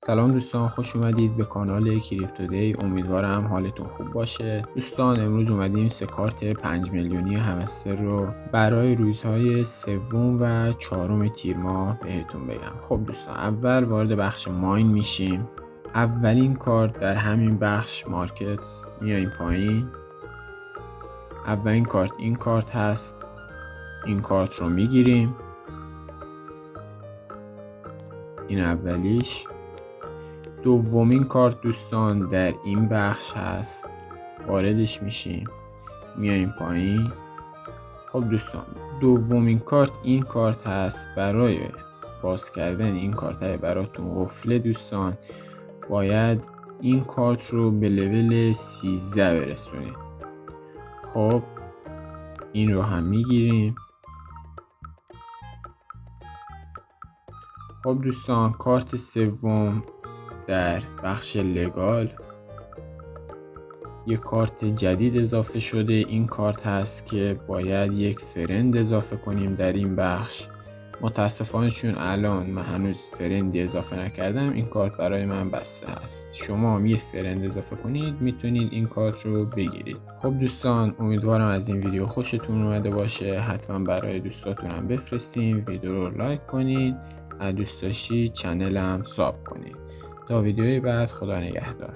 سلام دوستان، خوش اومدید به کانال کریپتو دی. امیدوارم حالتون خوب باشه. دوستان امروز اومدیم 3 کارت 5 میلیونی همستر رو برای روزهای سوم و چهارم تیر ماه بهتون بگم. خب دوستان، اول وارد بخش ماین میشیم. اولین کارت در همین بخش مارکت، میایم پایین. اولین کارت این کارت هست. این کارت رو میگیریم، این اولیش. دومین کارت دوستان در این بخش هست، واردش میشیم، میایم پایین. خب دوستان، دومین کارت این کارت هست. برای باز کردن این کارت های براتون قفله دوستان، باید این کارت رو به لول 13 برسونید. خب این رو هم میگیریم. خب دوستان، کارت سوم در بخش لگال یک کارت جدید اضافه شده. این کارت هست که باید یک فرند اضافه کنیم در این بخش. متاسفانه چون الان من هنوز فرندی اضافه نکردم، این کارت برای من بسته است. شما هم یک فرند اضافه کنید میتونید این کارت رو بگیرید. خب دوستان، امیدوارم از این ویدیو خوشتون اومده باشه. حتما برای دوستاتون هم بفرستین. ویدیو رو لایک کنید. اگه دوست داشتید چنلم ساب کنید. تا ویدیوی بعد، خدا نگهدار.